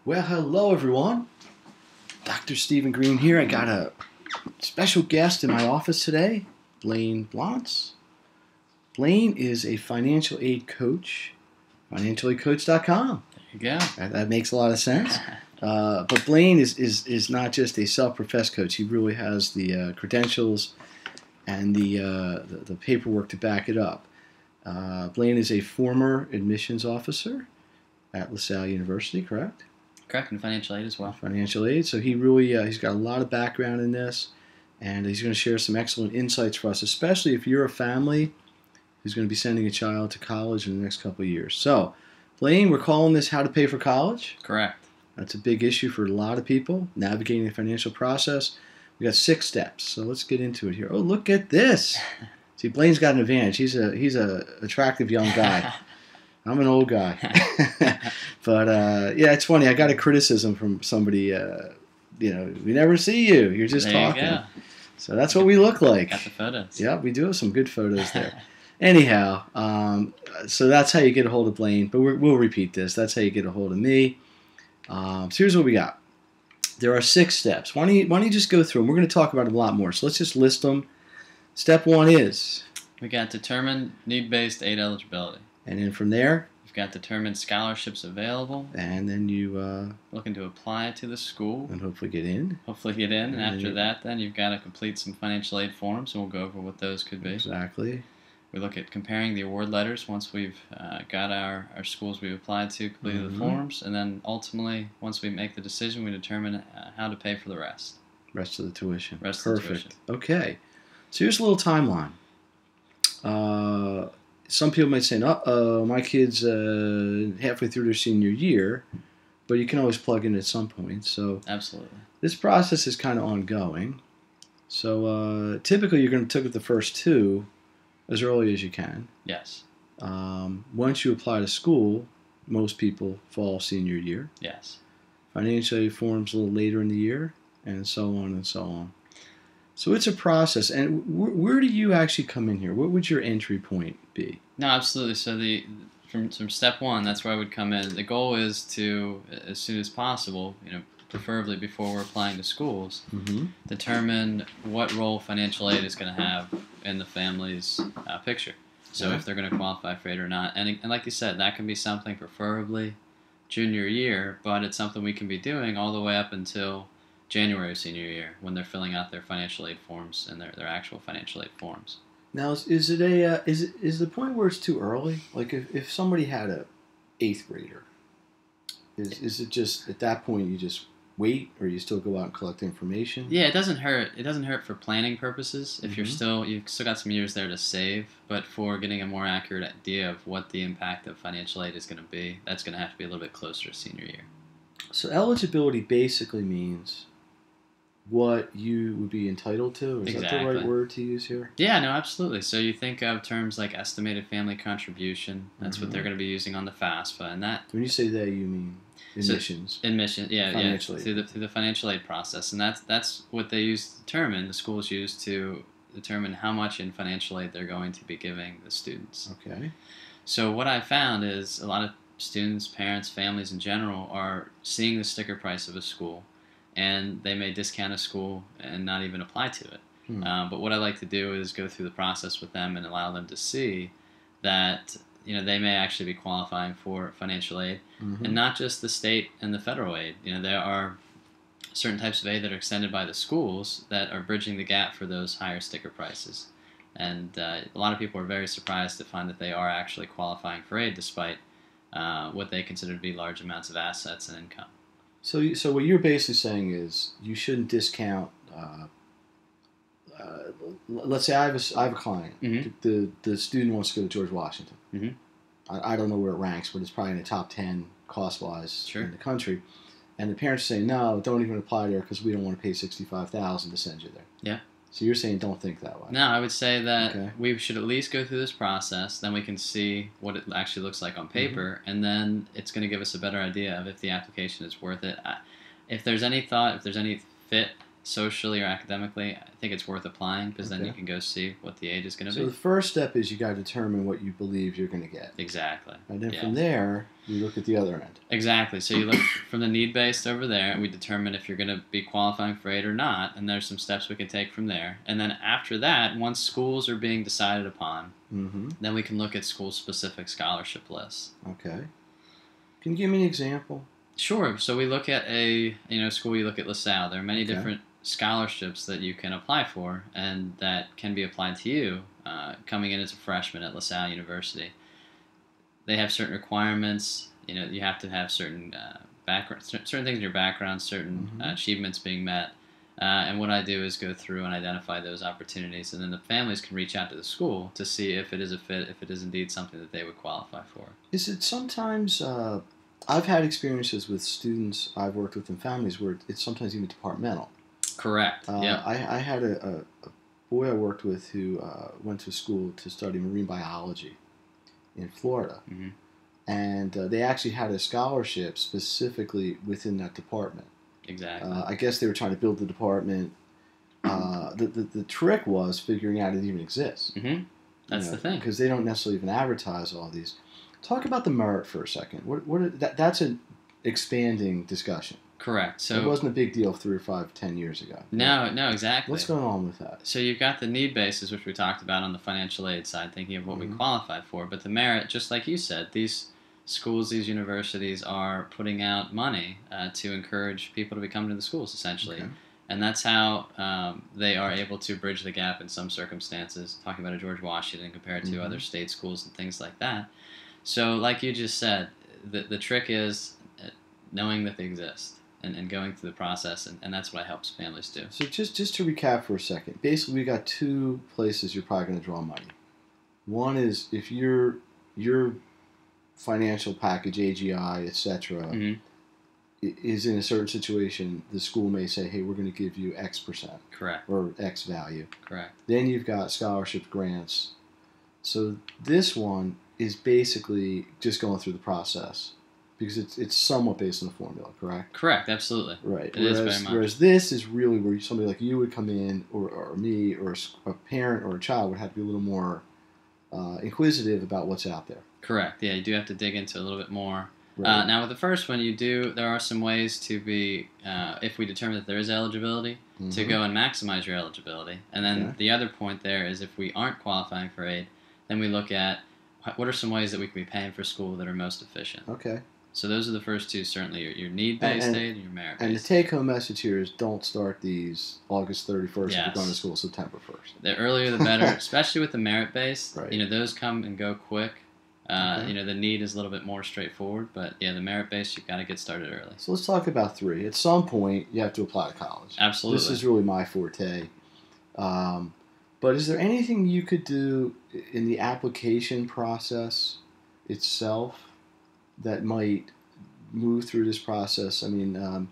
Well, hello everyone. Dr. Stephen Greene here. I got a special guest in my office today, Blaine Blontz. Blaine is a financial aid coach, financialaidcoach.com. There you go. That makes a lot of sense. But Blaine is not just a self-professed coach. He really has the credentials and the paperwork to back it up. Blaine is a former admissions officer at LaSalle University, correct? Correct, and financial aid as well. Financial aid. So he really, he's got a lot of background in this, and he's going to share some excellent insights for us, especially if you're a family who's going to be sending a child to college in the next couple of years. So, Blaine, we're calling this How to Pay for College. Correct. That's a big issue for a lot of people, navigating the financial process. We got 6 steps, so let's get into it here. Oh, look at this. See, Blaine's got an advantage. He's a attractive young guy. I'm an old guy. But, yeah, it's funny. I got a criticism from somebody, we never see you. You're just talking. You go. So that's what we look like. Got the photos. Yeah, we do have some good photos there. Anyhow, so that's how you get a hold of Blaine. But we'll repeat this. That's how you get a hold of me. So here's what we got. There are 6 steps. Why don't you just go through them? We're going to talk about them a lot more. So let's just list them. Step 1 is? We got determine need-based aid eligibility. And then from there? We've got determine scholarships available. And then you... looking to apply to the school. And hopefully get in. Hopefully get in. And after that, then you've got to complete some financial aid forms, and we'll go over what those could be. Exactly. We look at comparing the award letters once we've got our schools we've applied to, completed the forms, and then ultimately, once we make the decision, we determine how to pay for the rest. Rest of the tuition. Rest of the tuition. Okay. So here's a little timeline. Some people might say, my kid's halfway through their senior year, but you can always plug in at some point. So absolutely. This process is kind of ongoing. So typically you're going to take the first 2 as early as you can. Yes. Once you apply to school, most people fall senior year. Yes. Financial aid forms a little later in the year, and so on and so on. So it's a process. And where do you actually come in here? What would your entry point be? No, absolutely. So from step 1, that's where I would come in. The goal is to, as soon as possible, preferably before we're applying to schools, determine what role financial aid is going to have in the family's picture. So if they're going to qualify for aid or not. And like you said, that can be something preferably junior year, but it's something we can be doing all the way up until January senior year when they're filling out their financial aid forms and their actual financial aid forms. Now, is the point where it's too early? Like if somebody had a 8th grader, is it just at that point you just wait, or you still go out and collect information? Yeah, it doesn't hurt. It doesn't hurt for planning purposes. If you've still got some years there to save, but for getting a more accurate idea of what the impact of financial aid is going to be, that's going to have to be a little bit closer to senior year. So eligibility basically means what you would be entitled to? Is that the right word to use here? Yeah, no, absolutely. So you think of terms like estimated family contribution. That's what they're going to be using on the FAFSA, and that. When you say that, you mean admissions. So, yeah, through the financial aid process, and that's what they use to determine. The schools use to determine how much in financial aid they're going to be giving the students. Okay. So what I found is a lot of students, parents, families in general are seeing the sticker price of a school, and they may discount a school and not even apply to it. But what I like to do is go through the process with them and allow them to see that they may actually be qualifying for financial aid, and not just the state and the federal aid. There are certain types of aid that are extended by the schools that are bridging the gap for those higher sticker prices. And a lot of people are very surprised to find that they are actually qualifying for aid despite what they consider to be large amounts of assets and income. So what you're basically saying is you shouldn't discount. Let's say I have a client. The student wants to go to George Washington. I don't know where it ranks, but it's probably in the top 10 cost-wise in the country. And the parents say, no, don't even apply there because we don't want to pay $65,000 to send you there. Yeah. So you're saying don't think that way. No, I would say that we should at least go through this process. Then we can see what it actually looks like on paper, and then it's going to give us a better idea of if the application is worth it. If there's any thought, if there's any fit socially or academically, I think it's worth applying because then you can go see what the aid is going to be. So the first step is you got to determine what you believe you're going to get. Exactly. And then from there, you look at the other end. Exactly. So you look from the need-based over there, and we determine if you're going to be qualifying for aid or not, and there's some steps we can take from there. And then after that, once schools are being decided upon, then we can look at school-specific scholarship lists. Okay. Can you give me an example? Sure. So we look at a school. You look at LaSalle. There are many different scholarships that you can apply for, and that can be applied to you coming in as a freshman at LaSalle University. They have certain requirements. You have to have certain certain things in your background, certain achievements being met. And what I do is go through and identify those opportunities, and then the families can reach out to the school to see if it is a fit, if it is indeed something that they would qualify for. Is it sometimes? I've had experiences with students I've worked with and families where it's sometimes even departmental. Correct. Yeah. I had a boy I worked with who went to school to study marine biology in Florida. And they actually had a scholarship specifically within that department. Exactly. I guess they were trying to build the department. The trick was figuring out it even exists. That's the thing. Because they don't necessarily even advertise all these. Talk about the merit for a second. That's an expanding discussion. Correct. So it wasn't a big deal 3 or 5, 10 years ago. No, exactly. What's going on with that? So you've got the need basis, which we talked about on the financial aid side, thinking of what we qualify for. But the merit, just like you said, these schools, these universities are putting out money to encourage people to be coming to the schools, essentially. And that's how they are able to bridge the gap in some circumstances, talking about a George Washington compared to other state schools and things like that. So like you just said, the trick is knowing that they exist. And going through the process, and that's what helps families do. So just to recap for a second, basically we got 2 places you're probably going to draw money. One is if your financial package, AGI, etc., is in a certain situation, the school may say, hey, we're going to give you X%. Correct. Or X value. Correct. Then you've got scholarship grants. So this one is basically just going through the process. Because it's somewhat based on a formula, correct? Correct, absolutely. Right. It is very much. Whereas this is really where somebody like you would come in, or me, or a parent or a child would have to be a little more inquisitive about what's out there. Correct. Yeah, you do have to dig into a little bit more. Right. Now, with the first one, there are some ways to be, if we determine that there is eligibility, to go and maximize your eligibility. And then the other point there is if we aren't qualifying for aid, then we look at what are some ways that we can be paying for school that are most efficient. Okay. So those are the first 2, certainly your need-based aid and your merit-based. And the take-home message here is don't start these August 31st if you're going to school September 1st. The earlier the better, especially with the merit-based. Right. Those come and go quick. The need is a little bit more straightforward, but the merit-based, you've got to get started early. So let's talk about 3. At some point, you have to apply to college. Absolutely. This is really my forte. But is there anything you could do in the application process itself that might move through this process? I mean,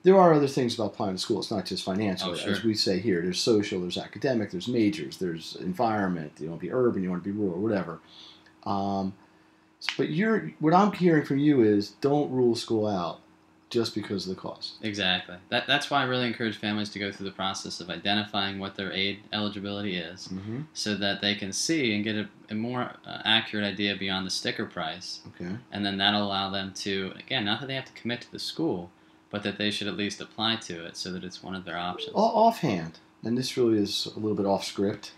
there are other things about applying to school. It's not just financial. Sure. As we say here, there's social, there's academic, there's majors, there's environment. You want to be urban, you want to be rural, whatever. But what I'm hearing from you is don't rule school out just because of the cost. Exactly. That's why I really encourage families to go through the process of identifying what their aid eligibility is so that they can see and get a more accurate idea beyond the sticker price. Okay. And then that'll allow them to, again, not that they have to commit to the school, but that they should at least apply to it so that it's one of their options. Offhand, and this really is a little bit off script,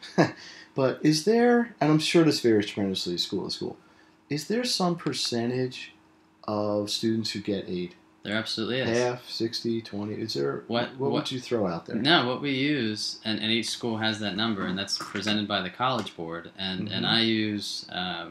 but is there, and I'm sure this varies tremendously school to school, is there some percentage of students who get aid? There absolutely is. Half, 60, 20. Is there? What would you throw out there? No, what we use, and each school has that number, and that's presented by the College Board. And I use a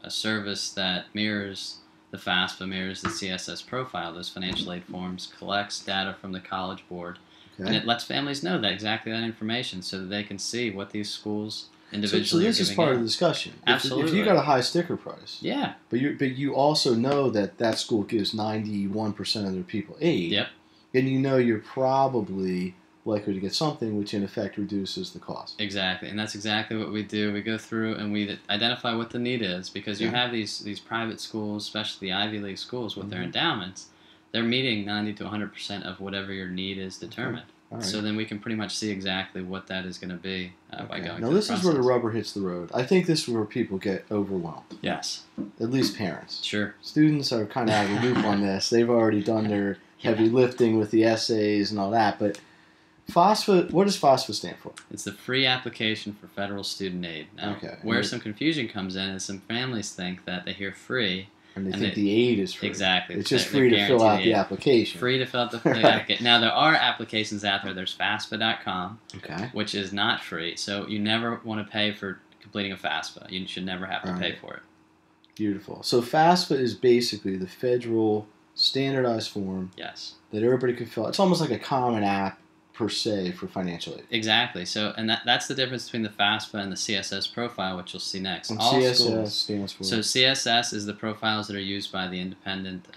service that mirrors the FAFSA, mirrors the CSS profile. Those financial aid forms collects data from the College Board, and it lets families know that exactly that information so that they can see what these schools individually so this is part of the discussion. Absolutely. If you got a high sticker price, yeah, but you also know that school gives 91% of their people aid, yep, and you're probably likely to get something which in effect reduces the cost. Exactly, and that's exactly what we do. We go through and we identify what the need is because you have these private schools, especially the Ivy League schools with their endowments, they're meeting 90 to 100% of whatever your need is determined. All right. So then we can pretty much see exactly what that is going to be by going. Now this is where the rubber hits the road. I think this is where people get overwhelmed. Yes. At least parents. Sure. Students are kind of out of the loop on this. They've already done their heavy lifting with the essays and all that. But FAFSA, what does FAFSA stand for? It's the free application for federal student aid. Now, Okay. where some confusion comes in is some families think that they hear free. And they think the aid is free. Exactly. It's just free to fill out the application. Free to fill out the application. Now, there are applications out there. There's FAFSA.com, which is not free. So you never want to pay for completing a FAFSA. You should never have to pay for it. Beautiful. So FAFSA is basically the federal standardized form that everybody can fill out. It's almost like a common app per se for financial aid. Exactly. So, and that's the difference between the FAFSA and the CSS profile, which you'll see next. And all CSS schools, stands for? So CSS is the profiles that are used by the independent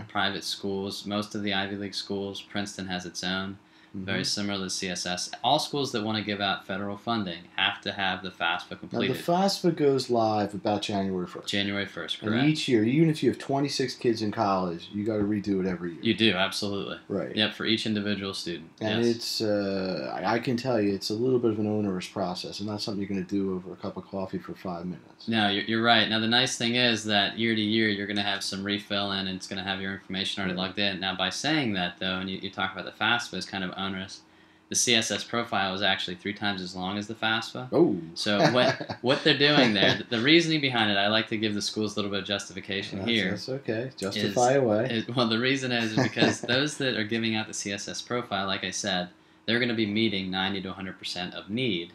private schools. Most of the Ivy League schools, Princeton has its own, very similar to CSS. All schools that want to give out federal funding have to have the FAFSA completed. Now the FAFSA goes live about January 1st. January 1st, correct. And each year, even if you have 26 kids in college, you got to redo it every year. You do, absolutely. Right. Yep, for each individual student. And it's, I can tell you, it's a little bit of an onerous process, and not something you're going to do over a cup of coffee for 5 minutes. No, you're right. Now, the nice thing is that year to year, you're going to have some refill in, and it's going to have your information already logged in. Now, by saying that, though, and you talk about the FAFSA as kind of onerous, the CSS profile is actually 3 times as long as the FAFSA. Oh. So what they're doing there, the reasoning behind it, I like to give the schools a little bit of justification here. That's okay. Justify away. Well, the reason is because those that are giving out the CSS profile, like I said, they're going to be meeting 90 to 100% of need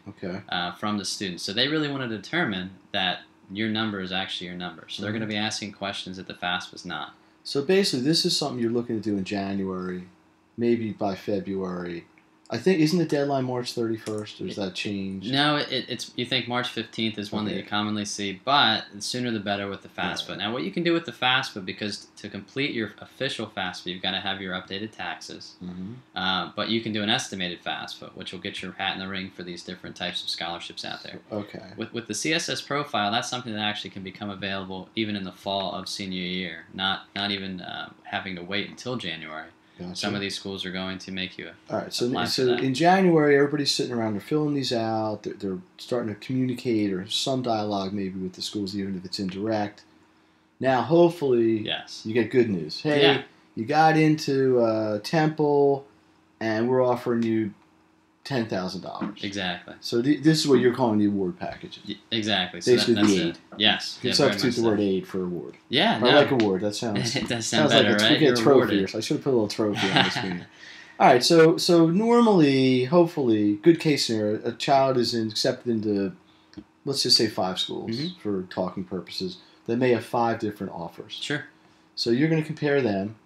from the students. So they really want to determine that your number is actually your number. So they're going to be asking questions that the FAFSA is not. So basically, this is something you're looking to do in January, maybe by February. I think, isn't the deadline March 31st, or does that change? No, it's you think March 15th is one that you commonly see, but the sooner the better with the FAFSA. Right. Now, what you can do with the FAFSA, because to complete your official FAFSA, you've got to have your updated taxes, but you can do an estimated FAFSA, which will get your hat in the ring for these different types of scholarships out there. Okay. With the CSS profile, that's something that actually can become available even in the fall of senior year, not even having to wait until January. Gotcha. Some of these schools are going to make you all right. So in January, everybody's sitting around, they're filling these out, they're starting to communicate or some dialogue maybe with the schools, even if it's indirect. Now, hopefully, you get good news. Hey, you got into Temple, and we're offering you $10,000. Exactly. So this is what you're calling the award package. Exactly. Basically, that's the aid. it. Yes. You can substitute the word aid for award. Yeah. I like award. That sounds. It does sound better, like right? You're a trophy. I should have put a little trophy on the screen. All right. So normally, hopefully, good case scenario, a child is accepted into, let's just say 5 schools for talking purposes. They may have 5 different offers. Sure. So you're going to compare them.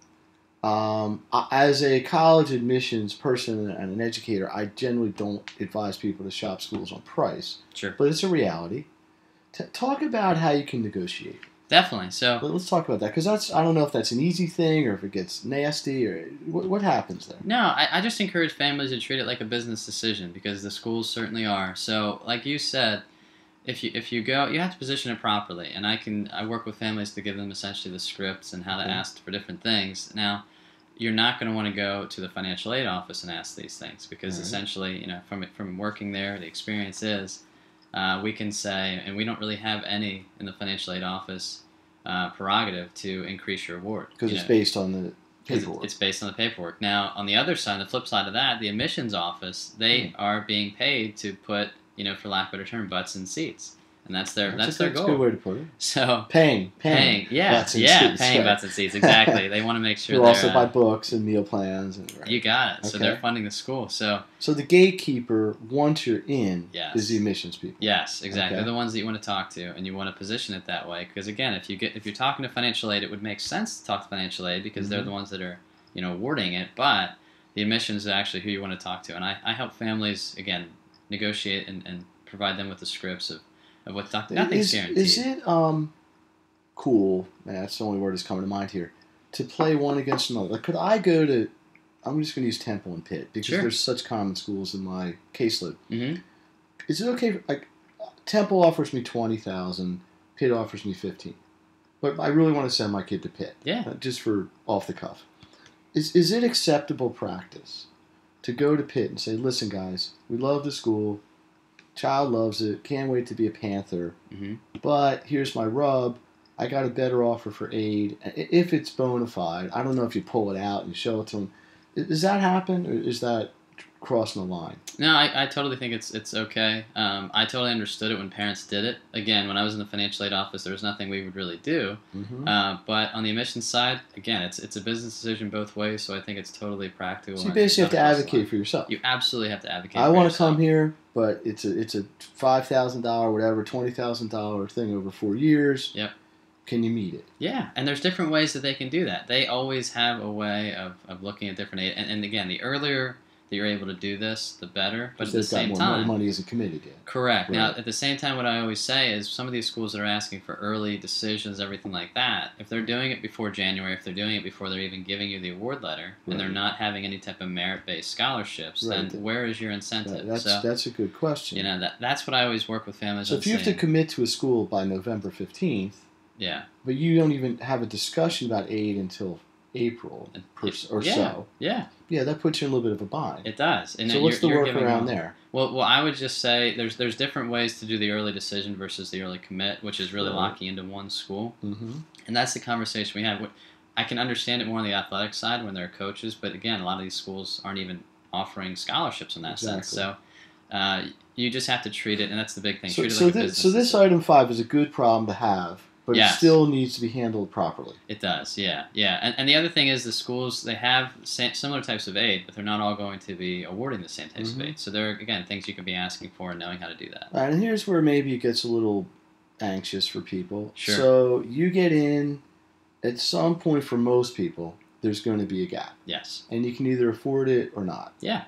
As a college admissions person and an educator, I generally don't advise people to shop schools on price. Sure. But it's a reality. Talk about how you can negotiate. Definitely. So let's talk about that, because I don't know if that's an easy thing or if it gets nasty or what happens there. No, I just encourage families to treat it like a business decision, because the schools certainly are. So like you said, if you go, you have to position it properly, and I work with families to give them essentially the scripts and how to ask for different things. Now, you're not going to want to go to the financial aid office and ask these things, because essentially, from working there, the experience is we can say, and we don't really have any in the financial aid office prerogative to increase your award, because it's based on the paperwork. It's based on the paperwork. Now, on the other side, the flip side of that, the admissions office, they are being paid to put, for lack of a better term, butts in seats. And that's their goal. That's a good way to put it. So paying, butts in seats, paying butts in seats, exactly. They want to make sure they're also buy books and meal plans. You got it. So they're funding the school. So the gatekeeper, once you're in, is the admissions people. Yes, exactly. They're the ones that you want to talk to, and you want to position it that way. Because again, if you're talking to financial aid, it would make sense to talk to financial aid, because they're the ones that are awarding it. But the admissions is actually who you want to talk to, and I help families again negotiate and provide them with the scripts of what nothing's guaranteed. Is it cool? Man, that's the only word that's coming to mind here. To play one against another. Like, could I go to? I'm just going to use Temple and Pitt, because there's such common schools in my caseload. Is it okay? Like, Temple offers me $20,000, Pitt offers me $15,000, but I really want to send my kid to Pitt. Yeah. Just for off the cuff. Is it acceptable practice to go to Pitt and say, listen, guys, we love the school. Child loves it. Can't wait to be a Panther. Mm-hmm. But here's my rub. I got a better offer for aid. If it's bona fide, I don't know if you pull it out and you show it to them. Does that happen, or is that crossing the line? No, I totally think it's okay. I totally understood it when parents did it. Again, when I was in the financial aid office, there was nothing we would really do. Mm-hmm. But on the admissions side, again, it's a business decision both ways, so I think it's totally practical. So you basically have to advocate for yourself. You absolutely have to advocate. I want to come here, but it's a $5,000, whatever, $20,000 thing over 4 years. Yep. Can you meet it? Yeah, and there's different ways that they can do that. They always have a way of looking at different aid. And again, the earlier that you're able to do this, the better. But at the same time, money isn't committed yet. Correct. Right. Now, at the same time, what I always say is some of these schools that are asking for early decisions, everything like that, if they're doing it before January, if they're doing it before they're even giving you the award letter, and they're not having any type of merit-based scholarships, then where is your incentive? That's a good question. You know, that's what I always work with families. So if you have to commit to a school by November 15th, yeah, but you don't even have a discussion about aid until April or so. Yeah. Yeah, that puts you in a little bit of a bind. It does. And so what's the workaround there? Well, I would just say there's different ways to do the early decision versus the early commit, which is really locking into one school. Mm-hmm. And that's the conversation we have. I can understand it more on the athletic side when they're coaches, but again, a lot of these schools aren't even offering scholarships in that sense. So you just have to treat it, and that's the big thing. Treat it like a business so this item 5 is a good problem to have. But it still needs to be handled properly. It does, yeah. And the other thing is the schools, they have similar types of aid, but they're not all going to be awarding the same types of aid. So there are, again, things you can be asking for and knowing how to do that. All right, and here's where maybe it gets a little anxious for people. Sure. So you get in, at some point for most people, there's going to be a gap. Yes. And you can either afford it or not. Yeah.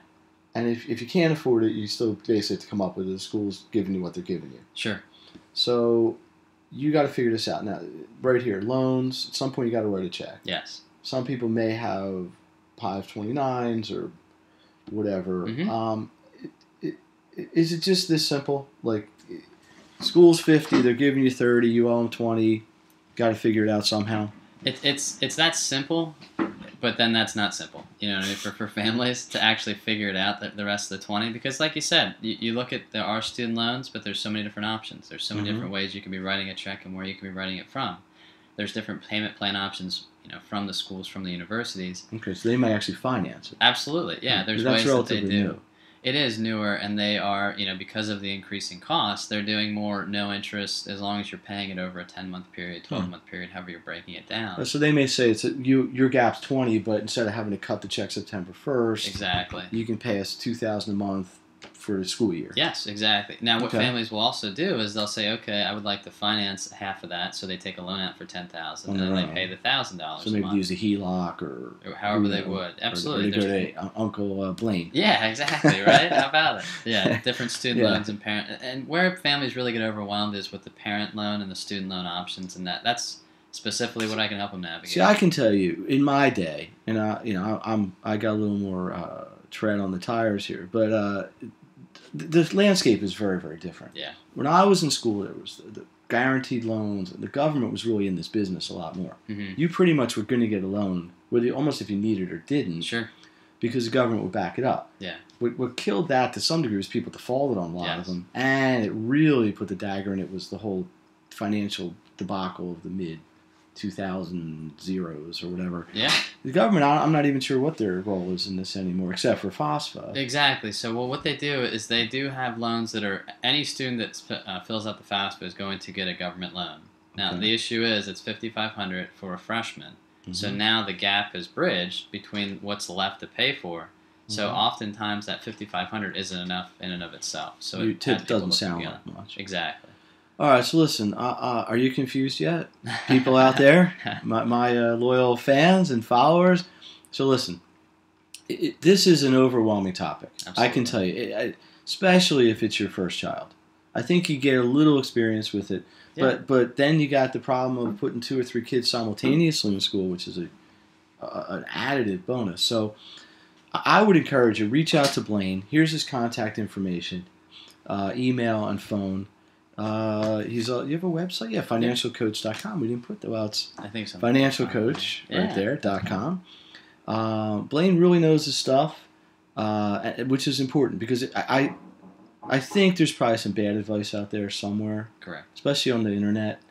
And if you can't afford it, you still basically have to come up with the school's giving you what they're giving you. Sure. So you got to figure this out. Now, right here, loans, at some point you got to write a check. Yes. Some people may have 529s or whatever. Mm-hmm. Is it just this simple? Like, school's 50, they're giving you 30, you owe them 20, got to figure it out somehow? It's that simple, but then that's not simple. You know what I mean? For families to actually figure it out, the rest of the 20, because like you said, you look at there are student loans, but there's so many different options. There's so many different ways you can be writing a check and where you can be writing it from. There's different payment plan options, from the schools, from the universities. Okay, so they might actually finance it. Absolutely, yeah. There's ways that they do. New. It is newer, and they are, because of the increasing costs, they're doing more no interest as long as you're paying it over a 10-month period, 12-month period, however you're breaking it down. So they may say your gap's 20, but instead of having to cut the check September 1st, exactly, you can pay us $2,000 a month for the school year. Yes, exactly. Now, what families will also do is they'll say, okay, I would like to finance half of that, so they take a loan out for $10,000, and then they pay the $1,000 so maybe use a HELOC or however they would. Absolutely. Or they go to Uncle Blaine. Yeah, exactly, right? How about it? Yeah, different student loans and parent. And where families really get overwhelmed is with the parent loan and the student loan options, and that's specifically what I can help them navigate. See, I can tell you, in my day, and I got a little more tread on the tires here, but the landscape is very, very different. Yeah. When I was in school, there was the guaranteed loans, and the government was really in this business a lot more. Mm-hmm. You pretty much were going to get a loan, almost if you needed it or didn't. Sure. Because the government would back it up. Yeah. What killed that to some degree was people defaulted on a lot of them, and it really put the dagger in. It was the whole financial debacle of the mid 2000 zeros or whatever. Yeah. The government, I'm not even sure what their role is in this anymore, except for FAFSA. Exactly. So, what they do is they do have loans that are, any student that fills out the FAFSA is going to get a government loan. Now, the issue is it's $5,500 for a freshman. Mm-hmm. So now the gap is bridged between what's left to pay for. So oftentimes that $5,500 isn't enough in and of itself. So it doesn't sound like much. Exactly. All right, so listen, are you confused yet? People out there, my loyal fans and followers. So listen, this is an overwhelming topic. Absolutely. I can tell you, especially if it's your first child. I think you get a little experience with it, but then you got the problem of putting 2 or 3 kids simultaneously in school, which is an additive bonus. So I would encourage you, reach out to Blaine. Here's his contact information, email and phone. You have a website? Yeah, financialcoach.com. We didn't put that. Well, it's I think so. Financial Coach right there, .com. Blaine really knows his stuff. which is important because I think there's probably some bad advice out there somewhere. Correct. Especially on the internet.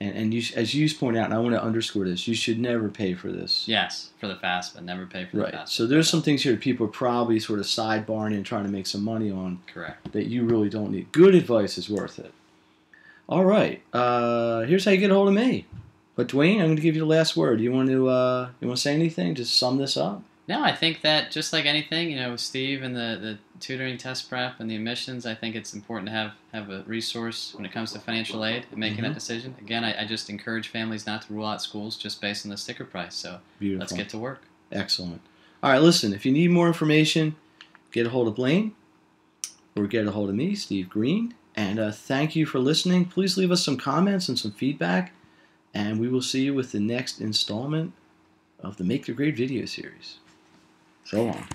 And you, as you point out, and I want to underscore this, you should never pay for this. Yes, for the FAFSA, never pay for the FAFSA. So there's some things here that people are probably sort of sidebarring and trying to make some money on. Correct. That you really don't need. Good advice is worth it. All right. Here's how you get a hold of me. But Dwayne, I'm going to give you the last word. You want to say anything? Just sum this up. No, I think that just like anything, with Steve and the tutoring test prep and the admissions, I think it's important to have a resource when it comes to financial aid and making that decision. Again, I just encourage families not to rule out schools just based on the sticker price. So Beautiful. Let's get to work. Excellent. All right, listen, if you need more information, get a hold of Blaine or get a hold of me, Steve Greene. And thank you for listening. Please leave us some comments and some feedback. And we will see you with the next installment of the Make the Grade video series. So long.